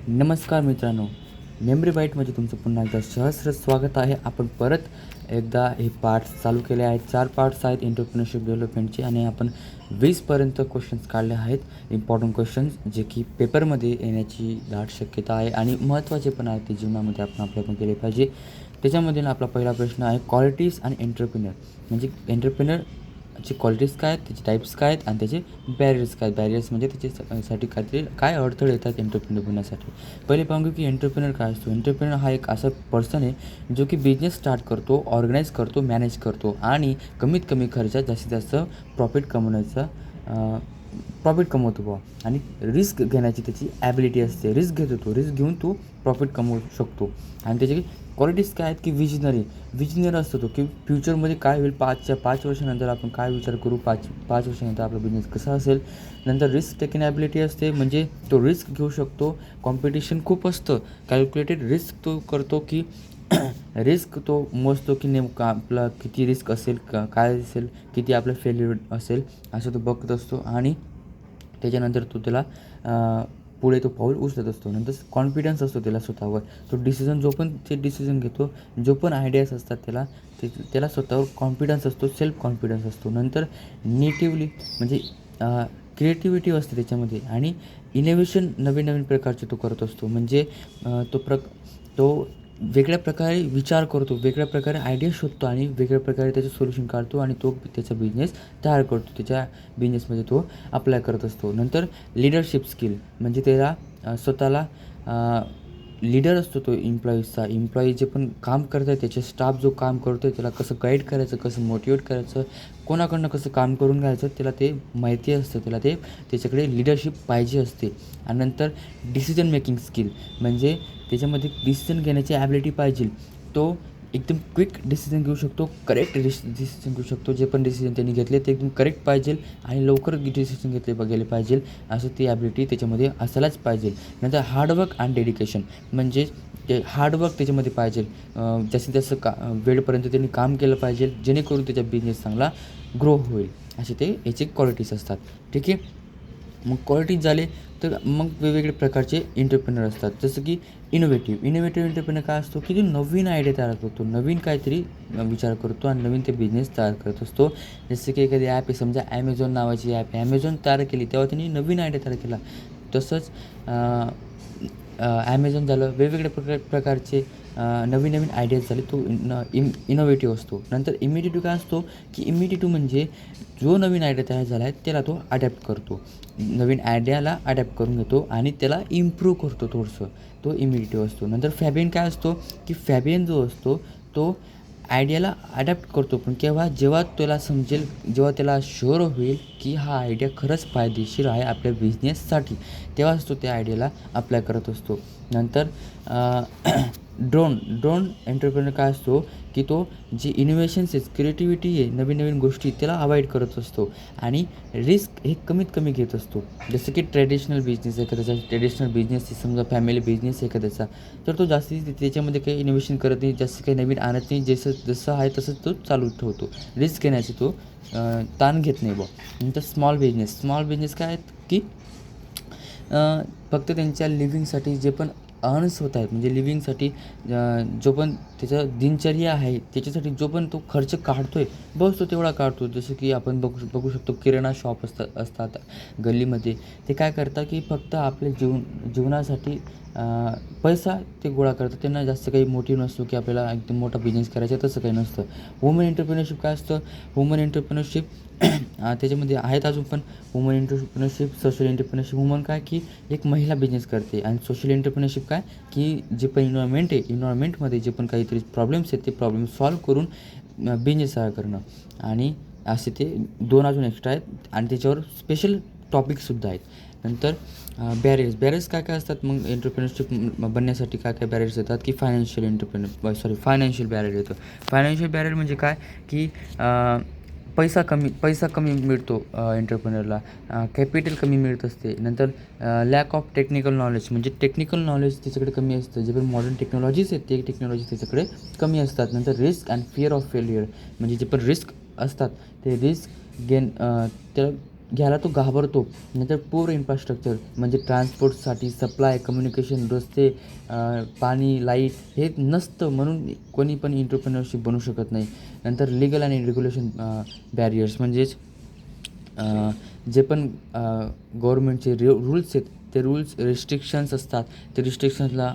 नमस्कार मित्रांनो, मेमरी बाईटमध्ये तुमचं पुन्हा एकदा सहस्र स्वागत आहे. आपण परत एकदा हे पार्ट्स चालू केले आहेत. 4 पार्ट्स आहेत एंटरप्रेन्योरशिप डेव्हलपमेंटचे आणि आपण 20पर्यंत क्वेश्चन्स काढले आहेत. इम्पॉर्टंट क्वेश्चन्स जे की पेपरमध्ये येण्याची दाट शक्यता आहे आणि महत्त्वाचे पण आहेत, ते जीवनामध्ये आपण अप्लाय केले पाहिजे. त्याच्यामधील आपला पहिला प्रश्न आहे, क्वालिटीज आणि एंटरप्रेन्योर म्हणजे एंटरप्रेन्योरची क्वालिटीज काय आहेत, त्याचे टाईप्स काय आहेत आणि त्याचे बॅरियर्स काय आहेत. बॅरियर्स म्हणजे त्याच्यासाठी काहीतरी काय अडथळे येतात एंटरप्रेन्योर बनण्यासाठी. पहिले पाहू की एंटरप्रेन्योर काय असतो. एंटरप्रेन्योर हा एक असा पर्सन आहे जो की बिझनेस स्टार्ट करतो, ऑर्गनाईज करतो, मॅनेज करतो आणि कमीत कमी खर्चात जास्तीत जास्त प्रॉफिट कमवतो बुवा. आणि रिस्क घेण्याची त्याची ॲबिलिटी असते. रिस्क घेतो तो, रिस्क घेऊन तो प्रॉफिट कमवू शकतो. आणि त्याची क्वालिटीज काय आहेत की विजनरी असतो तो, की फ्युचरमध्ये काय होईल, 5 वर्षानंतर आपण काय विचार करू, पाच वर्षानंतर आपला बिझनेस कसा असेल. नंतर रिस्क टेकिंग ॲबिलिटी असते, म्हणजे तो रिस्क घेऊ शकतो. कॉम्पिटिशन खूप असतं, कॅल्क्युलेटेड रिस्क तो करतो, की रिस्क तो मोजतो की नेमका आपला किती रिस्क असेल, काय असेल, किती आपलं फेल्युअर असेल, असं तो बघत असतो. आणि त्याच्यानंतर तो त्याला पुढे तो पाऊल उचलत असतो. नंतर कॉन्फिडन्स असतो त्याला स्वतःवर. तो डिसिजन घेतो, जो पण आयडियाज असतात त्याला स्वतःवर कॉन्फिडन्स असतो, सेल्फ कॉन्फिडन्स असतो. नंतर नेटिव्हली म्हणजे क्रिएटिव्हिटी असते त्याच्यामध्ये आणि इनोव्हेशन नवीन प्रकारचे तो करत असतो. म्हणजे तो वेगळ्या प्रकारे विचार करतो, वेगळ्या प्रकारे आयडिया शोधतो आणि वेगळ्या प्रकारे त्याचं सोल्युशन काढतो आणि तो त्याचा बिझनेस तयार करतो. त्याच्या बिझनेसमध्ये तो अप्लाय करत असतो. नंतर लीडरशिप स्किल म्हणजे त्याला स्वतःला लीडर असतो तो एम्प्लॉई जे पण काम करत आहे, त्याचे स्टाफ जो काम करतो आहे त्याला कसं गाईड करायचं, कसं मोटिवेट करायचं, कोणाकडनं कसं काम करून घ्यायचं त्याला ते माहिती असतं. त्याच्याकडे लीडरशिप पाहिजे असते. आणि नंतर डिसिजन मेकिंग स्किल म्हणजे त्याच्यामध्ये डिसिजन घेण्याची ॲबिलिटी पाहिजे. तो एकदम क्विक डिसिजन घेऊ शकतो, करेक्ट डिसिजन घेऊ शकतो. जे पण डिसिजन त्यांनी घेतले ते एकदम करेक्ट पाहिजे आणि लवकर डिसिजन गेले पाहिजे, असं ती ॲबिलिटी त्याच्यामध्ये असायलाच पाहिजे. नंतर हार्डवर्क आणि डेडिकेशन म्हणजे ते हार्डवर्क त्याच्यामध्ये पाहिजे. जास्तीत जास्त वेळपर्यंत त्यांनी काम केलं पाहिजे, जेणेकरून त्याचा बिझनेस चांगला ग्रो होईल. असे ते याचे क्वालिटीज असतात. ठीक आहे. मग क्वालिटीज झाले तर मग वेगवेगळे प्रकारचे एंटरप्रेन्योर असतात. जसं की इनोव्हेटिव्ह एंटरप्रेन्योर काय असतो, की तो नवीन आयडिया तयार करतो, नवीन काहीतरी विचार करतो आणि नवीन ते बिझनेस तयार करत असतो. जसं की एखादी ॲप आहे, समजा ॲमेझॉन नावाची ॲप आहे. ॲमेझॉन तयार केली तेव्हा त्यांनी नवीन आयडिया तयार केला. तसंच ॲमेझॉन झालं, वेगवेगळ्या प्रकारचे नवीन आयडियाज झाले, तो इनोव्हेटिव्ह असतो. नंतर इमिडिएटिव्ह काय असतो, की इमिडिएटिव्ह म्हणजे जो नवीन आयडिया तयार झाला आहे त्याला तो अडॅप्ट करतो, नवीन आयडियाला अडॅप्ट करून घेतो आणि त्याला इम्प्रूव्ह करतो थोडंसं, तो इमिडिएटिव्ह असतो. नंतर फॅबियन काय असतो, की फॅबियन जो असतो तो आयडियाला अडॅप्ट करतो, पण जेव्हा त्याला समजेल, जेव्हा त्याला शुअर होईल की हा आयडिया खरंच फायदेशीर आहे आपल्या बिझनेससाठी, तेव्हाच तो त्या आयडियाला अप्लाय करत असतो. नंतर ड्रोन एंटरप्रेन्योर काय असतो, की तो जे इनोव्हेशन्स आहेत, क्रिएटिव्हिटी आहे, नवीन गोष्टी त्याला अवॉइड करत असतो आणि रिस्क हे कमीत कमी घेत असतो. जसं की ट्रेडिशनल बिझनेस समजा फॅमिली बिझनेस आहे एखाद्याचा, तर तो जास्ती त्याच्यामध्ये काही इनोव्हेशन करत नाही, जास्त काही नवीन आणत नाही. जसं आहे तसंच तो चालू ठेवतो. रिस्क घेण्याची तो ताण घेत नाही बुवा. नंतर स्मॉल बिझनेस काय आहेत, की फक्त त्यांच्या लिव्हिंगसाठी जे पण अर्न्स होत आहेत, म्हणजे लिव्हिंगसाठी जो पण त्याचा दिनचर्या आहे, त्याच्यासाठी जो पण तो खर्च काढतो आहे, बस तो तेवढा काढतो. जसं की आपण बघू शकतो, किराणा शॉप असतात गल्लीमध्ये. ते काय करतात, की फक्त आपल्या जीवनासाठी पैसा ते गोळा करतात. त्यांना जास्त काही मोटिव्ह नसतो, की आपल्याला एकदम मोठा बिझनेस करायचा, तसं काही नसतं. वुमन एंटरप्रेन्योरशिप काय असतं, वुमन एंटरप्रेन्योरशिप त्याच्यामध्ये आहेत अजून पण. Woman entrepreneurship, social entrepreneurship. Woman काय, की एक महिला बिझनेस करते. आणि सोशल एंटरप्रेन्योरशिप काय, की जे पण इन्व्हायरमेंटमध्ये जे पण काहीतरी प्रॉब्लेम्स आहेत, ते प्रॉब्लेम सॉल्व्ह करून बिझनेस तयार करणं. आणि असे ते 2 अजून एक्स्ट्रा आहेत आणि त्याच्यावर स्पेशल टॉपिकसुद्धा आहेत. नंतर बॅरियर्स काय असतात मग एंटरप्रेन्योरशिप बनण्यासाठी, काय बॅरियर्स येतात, की फायनान्शियल बॅरियर येतो. फायनान्शियल बॅरियर म्हणजे काय, की पैसा कमी मिळतो एंटरप्रेन्योरला, कॅपिटल कमी मिळत असते. नंतर लॅक ऑफ टेक्निकल नॉलेज म्हणजे टेक्निकल नॉलेज त्याच्याकडे कमी असतं. जे पण मॉडर्न टेक्नॉलॉजीज आहेत ते टेक्नॉलॉजी त्याच्याकडे कमी असतात. नंतर risk and fear of failure म्हणजे जे पण रिस्क असतात ते रिस्क त्याला घ्यायला तो घाबरतो. नंतर पूर इन्फ्रास्ट्रक्चर म्हणजे ट्रान्सपोर्टसाठी सप्लाय, कम्युनिकेशन, रस्ते, पाणी, लाईट हे नसतं म्हणून कोणी पण एंटरप्रेन्योरशिप बनू शकत नाही. नंतर लीगल आणि रेग्युलेशन बॅरियर्स म्हणजेच जे पण गव्हर्मेंटचे रूल्स आहेत ते रूल्स रिस्ट्रिक्शन्स असतात, ते रिस्ट्रिक्शन्सला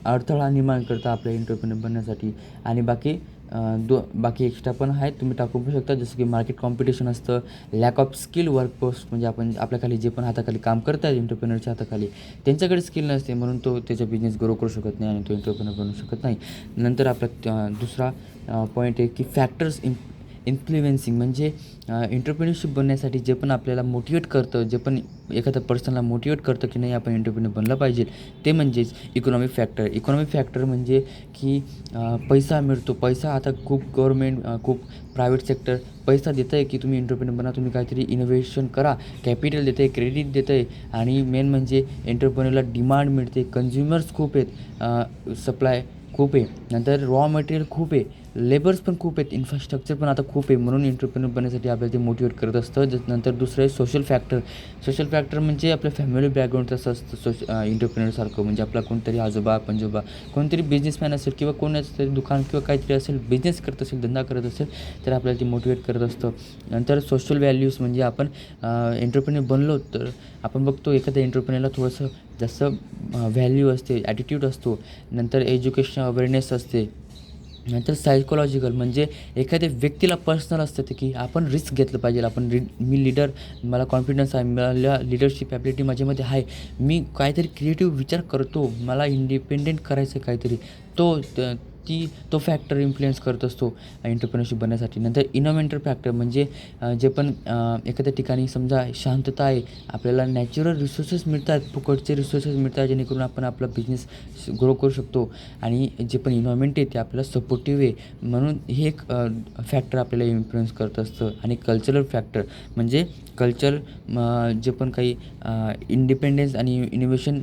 अडथळा निर्माण करतात आपल्या एंटरप्रेन्योर बनण्यासाठी. आणि बाकी एक्स्ट्रा पण आहेत, तुम्ही टाकू पण शकता, जसं की मार्केट कॉम्पिटिशन असतं, लॅक ऑफ स्किल वर्कफोर्स म्हणजे आपण आपल्याखाली जे पण हाताखाली काम करत आहेत एंटरप्रेन्योरच्या हाताखाली त्यांच्याकडे स्किल नसते म्हणून तो त्याचा बिझनेस ग्रो करू शकत नाही आणि तो एंटरप्रेन्योर बनू शकत नाही. नंतर आपला दुसरा पॉईंट आहे की फॅक्टर्स इन्फ्लुएन्सिंग म्हणजे एंटरप्रेन्योरशिप बनण्यासाठी जे पण आपल्याला मोटिवेट करतं, जे पण एखाद्या पर्सनला मोटिवेट करतं की नाही आपण एंटरप्रेन्योर बनलं पाहिजे, ते म्हणजेच इकॉनॉमिक फॅक्टर. इकॉनॉमिक फॅक्टर म्हणजे की पैसा मिळतो. पैसा आता खूप गव्हर्मेंट, खूप प्रायव्हेट सेक्टर पैसा देतं आहे की तुम्ही एंटरप्रेन्योर बना, तुम्ही काहीतरी इनोव्हेशन करा, कॅपिटल देतं आहे, क्रेडिट देतं आहे. आणि मेन म्हणजे एंटरप्रेन्योरला डिमांड मिळते, कन्झ्युमर्स खूप आहेत, सप्लाय खूप आहे, नंतर रॉ मटेरियल खूप आहे, लेबर्स पण खूप आहेत, इन्फ्रास्ट्रक्चर पण आता खूप आहे. म्हणून एंटरप्रेन्योर बनण्यासाठी आपल्याला ते मोटिवेट करत असतं. नंतर दुसरं आहे सोशल फॅक्टर. सोशल फॅक्टर म्हणजे आपल्या फॅमिली बॅकग्राऊंड तसं असतं एंटरप्रेन्योरसारखं. म्हणजे आपला कोणतरी आजोबा पंजोबा कोणतरी बिझनेसमॅन असेल किंवा कोणाचं तरी दुकान किंवा काहीतरी असेल, बिझनेस करत असेल, धंदा करत असेल, तर आपल्याला ते मोटिवेट करत असतं. नंतर सोशल व्हॅल्यूज म्हणजे आपण एंटरप्रेन्योर बनलो तर आपण बघतो एखाद्या एंटरप्रेन्योरला थोडंसं जास्त व्हॅल्यू असते, ॲटिट्यूड असतो. नंतर एज्युकेशन अवेअरनेस असते. नंतर सायकोलॉजिकल म्हणजे एखाद्या व्यक्तीला पर्सनल असतं ते की आपण रिस्क घेतलं पाहिजे. मी लीडर, मला कॉन्फिडन्स आहे, मला लिडरशिप ॲबिलिटी माझ्यामध्ये आहे, मी काहीतरी क्रिएटिव्ह विचार करतो, मला इंडिपेंडेंट करायचं काहीतरी, तो फॅक्टर इन्फ्लुएन्स करत असतो एंटरप्रेन्योरशिप बनण्यासाठी. नंतर इनोव्हेटर फॅक्टर म्हणजे जे पण एखाद्या ठिकाणी समजा शांतता आहे, आपल्याला नॅचरल रिसोर्सेस मिळतात, फुकटचे रिसोर्सेस मिळतात, जेणेकरून आपण आपला बिझनेस ग्रो करू शकतो. आणि जे पण इन्व्हायरमेंट आहे ते आपल्याला सपोर्टिव्ह आहे, म्हणून हे एक फॅक्टर आपल्याला इन्फ्लुएन्स करत असतं. आणि कल्चरल फॅक्टर म्हणजे कल्चर जे पण काही इंडिपेंडन्स आणि इनोव्हेशन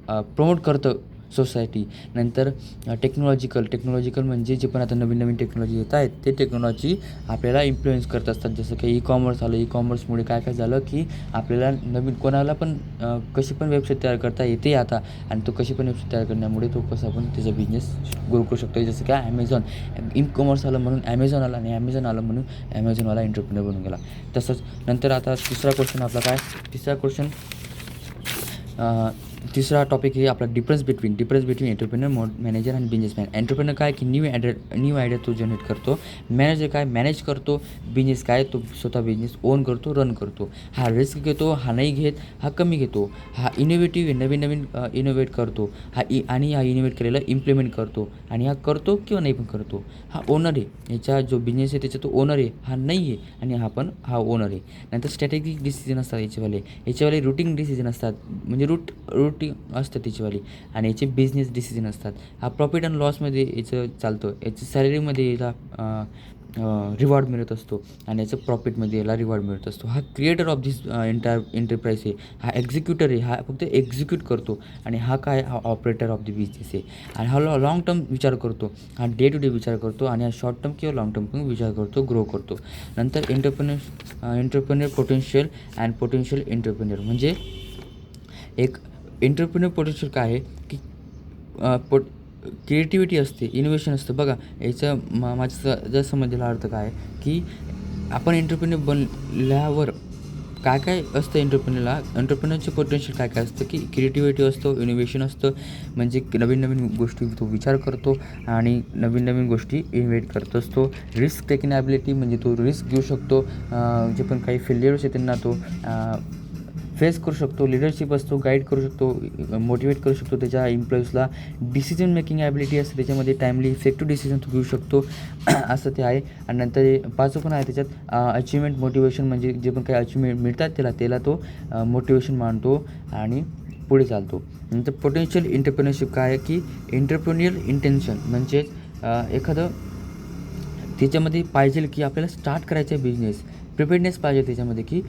प्रमोट करतं सोसायटी. नंतर टेक्नॉलॉजिकल म्हणजे जे पण आता नवीन नवीन टेक्नॉलॉजी येत आहेत ते टेक्नॉलॉजी आपल्याला इन्फ्लुएन्स करत असतात. जसं की ई-कॉमर्स आलं, ई-कॉमर्समुळे काय झालं की आपल्याला नवीन कोणाला पण कशी पण वेबसाईट तयार करता येते आता, आणि तो कशी पण वेबसाईट तयार करण्यामुळे तो कसा पण त्याचा बिझनेस ग्रो करू शकतो. जसं की ॲमेझॉन, ई-कॉमर्स आलं म्हणून ॲमेझॉन आला, आणि ॲमेझॉन आलं म्हणून ॲमेझॉनवाला एंटरप्रेन्योर बनून गेला. तसंच नंतर आता तिसरा टॉपिक आहे आपला डिफरन्स बिटवीन एंटरप्रेन्योर, मॅनेजर आणि बिझनेसमॅन. एंटरप्रेन्योर काय की न्यू आयडिया तो जनरेट करतो. मॅनेजर काय मॅनेज करतो. बिझनेस काय तो स्वतः बिझनेस ओन करतो, रन करतो. हा रिस्क घेतो, हा नाही घेत, हा कमी घेतो. हा इनोव्हेटिव्ह नवीन इनोव्हेट करतो. हा इनोव्हेट केलेला इम्प्लिमेंट करतो, आणि हा करतो किंवा नाही पण करतो. हा ओनर आहे, याचा जो बिझनेस आहे त्याचा तो ओनर आहे, हा नाही आहे, आणि हा ओनर आहे. नंतर स्ट्रॅटेजिक डिसिजन असतात याच्यावाले रूटिंग डिसिजन असतात, म्हणजे रूटिंग असतं त्याचीवाली. आणि याचे बिझनेस डिसिजन असतात. हा प्रॉफिट अँड लॉसमध्ये याचं चालतं, याचं सॅलरीमध्ये याला रिवॉर्ड मिळत असतो, आणि याचं प्रॉफिटमध्ये याला रिवॉर्ड मिळत असतो. हा क्रिएटर ऑफ दिस एंटरप्राइज आहे, हा एक्झिक्युटर आहे, हा फक्त एक्झिक्यूट करतो. आणि हा ऑपरेटर ऑफ द बिझनेस आहे. आणि हा लाँग टर्म विचार करतो, हा डे टू डे विचार करतो, आणि हा शॉर्ट टर्म किंवा लाँग टर्म पण विचार करतो, ग्रो करतो. नंतर एंटरप्रेन्योर पोटेन्शियल एंटरप्रेन्योर म्हणजे एक एंटरप्रेन्योर पोटेन्शियल काय आहे की क्रिएटिव्हिटी असते, इनोव्हेशन असतं. बघा याचं माझ्या समजलेला अर्थ काय आहे की आपण एंटरप्रेन्योर बनल्यावर काय असतं एंटरप्रेन्योरचे पोटेन्शियल काय असतं की क्रिएटिव्हिटी असतो, इनोव्हेशन असतं, म्हणजे नवीन गोष्टी तो विचार करतो आणि नवीन गोष्टी इन्व्हेंट करत असतो. रिस्क टेकिंग ॲबिलिटी म्हणजे तो रिस्क घेऊ शकतो, जे पण काही फेल्युअर्स आहे त्यांना तो फेस करू शकतो. लिडरशिप असतो, गाईड करू शकतो, मोटिवेट करू शकतो त्याच्या एम्प्लॉईजला. डिसिजन मेकिंग ॲबिलिटी असते त्याच्यामध्ये, टाईमली इफेक्टिव्ह डिसिजन तो घेऊ शकतो असं ते आहे. आणि नंतर पाचवं पण आहे त्याच्यात अचिव्हमेंट मोटिवेशन, म्हणजे जे पण काही अचिव्हमेंट मिळतात त्याला तो मोटिवेशन मानतो आणि पुढे चालतो. नंतर पोटेन्शियल एंटरप्रेन्योरशिप काय आहे की एंटरप्रेन्युअल इंटेन्शन म्हणजे एखादं त्याच्यामध्ये पाहिजे की आपल्याला स्टार्ट करायचं आहे बिझनेस, प्रिपेअरनेस पाहिजे त्याच्यामध्ये की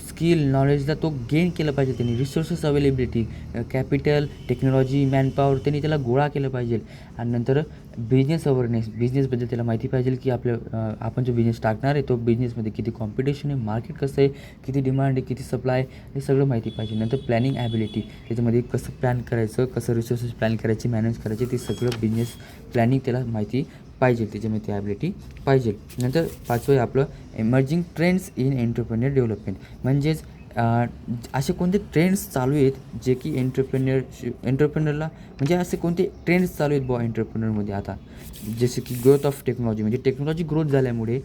स्किल नॉलेजला तो गेन केलं पाहिजे त्यांनी. Resources availability, capital, technology, manpower त्यांनी त्याला गोळा केलं पाहिजे. आणि नंतर बिझनेस अवेअरनेस, बिझनेसबद्दल त्याला माहिती पाहिजे की आपण जो बिझनेस टाकणार आहे तो बिझनेसमध्ये किती कॉम्पिटिशन आहे, मार्केट कसं आहे, किती डिमांड आहे, किती सप्लाय, हे सगळं माहिती पाहिजे. नंतर प्लॅनिंग ॲबिलिटी, त्याच्यामध्ये कसं प्लॅन करायचं, कसं रिसोर्सेस प्लॅन करायचे, मॅनेज करायचे, ते सगळं बिझनेस प्लॅनिंग त्याला माहिती पाहिजे, त्याच्यामध्ये ती ॲबिलिटी पाहिजे. नंतर 5वं आहे आपलं emerging trends in entrepreneur development. म्हणजेच असे कोणते ट्रेंड्स चालू आहेत जे की एंटरप्रेन्योरला म्हणजे असे कोणते ट्रेंड्स चालू आहेत एंटरप्रेन्योरमध्ये आता, जसे की ग्रोथ ऑफ टेक्नॉलॉजी, म्हणजे टेक्नॉलॉजी ग्रोथ झाल्यामुळे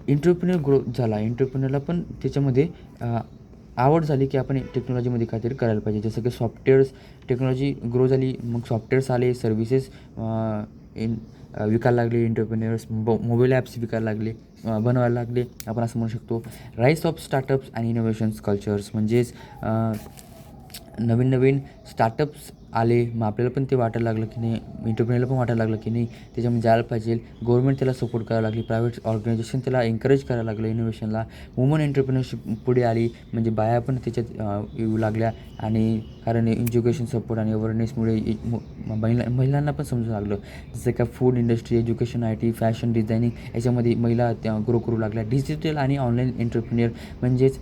एंटरप्रेन्योर ग्रोथ झाला. एंटरप्रेन्योरला पण त्याच्यामध्ये आवड झाली की आपण टेक्नॉलॉजीमध्ये काहीतरी करायला पाहिजे. जसं की टेक्नॉलॉजी ग्रो झाली, मग सॉफ्टवेअर्स आले, सर्व्हिसेस विकायला लागले, एंटरप्रेन्योर्स मोबाईल ॲप्स विकायला लागले, बनवायला लागले, आपण असं म्हणू शकतो. राईस ऑफ स्टार्टअप्स आणि इनोव्हेशन्स कल्चर्स, म्हणजेच नवीन नवीन स्टार्टअप्स आले, मग आपल्याला पण ते वाटायला लागलं की नाही, एंटरप्रेन्योरला पण वाटायला लागलं की नाही त्याच्यामध्ये जायला पाहिजे. गव्हर्नमेंट त्याला सपोर्ट करायला लागली, प्रायव्हेट ऑर्गनायझेशन त्याला एन्करेज करायला लागलं इनोव्हेशनला. वुमन एंटरप्रेन्योरशिप पुढे आली, म्हणजे बाया पण त्याच्यात येऊ लागल्या. आणि कारण एज्युकेशन सपोर्ट आणि अवेअरनेसमुळे महिलांना पण समजू लागलं. जसं का food industry, education, IT, fashion designing याच्यामध्ये महिला त्या ग्रो करू लागल्या. डिजिटल आणि ऑनलाईन एंटरप्रेन्योर, म्हणजेच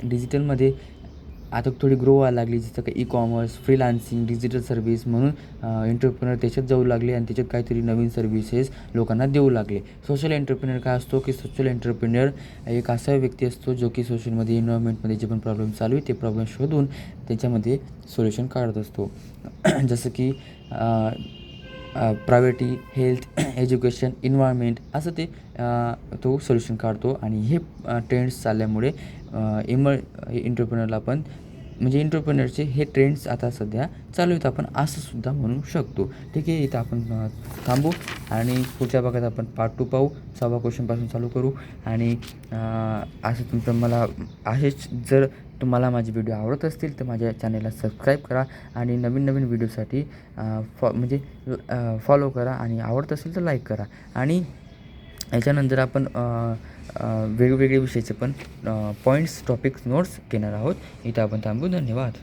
डिजिटलमध्ये आता थोडी ग्रो व्हायला लागली, जसं का ई-कॉमर्स, फ्रीलान्सिंग, डिजिटल सर्व्हिस, म्हणून एंटरप्रेन्योर त्याच्यात जाऊ लागले आणि त्याच्यात काहीतरी नवीन सर्व्हिसेस लोकांना देऊ लागले. सोशल एंटरप्रेन्योर काय असतो की सोशल एंटरप्रेन्योर एक असा व्यक्ती असतो जो की सोशलमध्ये, एन्व्हायरमेंटमध्ये जे पण प्रॉब्लेम चालू आहे ते प्रॉब्लेम शोधून त्याच्यामध्ये सोल्युशन काढत असतो. जसं की प्रायव्हेटी, हेल्थ, एज्युकेशन, एन्व्हायरमेंट असं तो सोल्युशन काढतो. आणि हे ट्रेंड्स चालल्यामुळे एंटरप्रेन्योरला पण, म्हणजे एंटरप्रेन्योरचे हे ट्रेंड्स आता सध्या चालू आहेत, आपण असं सुद्धा म्हणू शकतो. ठीक आहे, इथं आपण थांबू आणि पुढच्या भागात आपण पार्ट 2 पाहू. 6व्या क्वेश्चनपासून चालू करू. आणि असेच जर तुम्हाला माझे व्हिडिओ आवडत असतील तर माझ्या चॅनलला सबस्क्राईब करा आणि नवीन नवीन व्हिडिओसाठी फॉलो करा. आणि आवडत असेल तर लाईक करा. आणि याच्यानंतर आपण वेगवेगळे विषयाचे पण पॉईंट्स, टॉपिक्स, नोट्स घेणार आहोत. इथं आपण थांबू. धन्यवाद.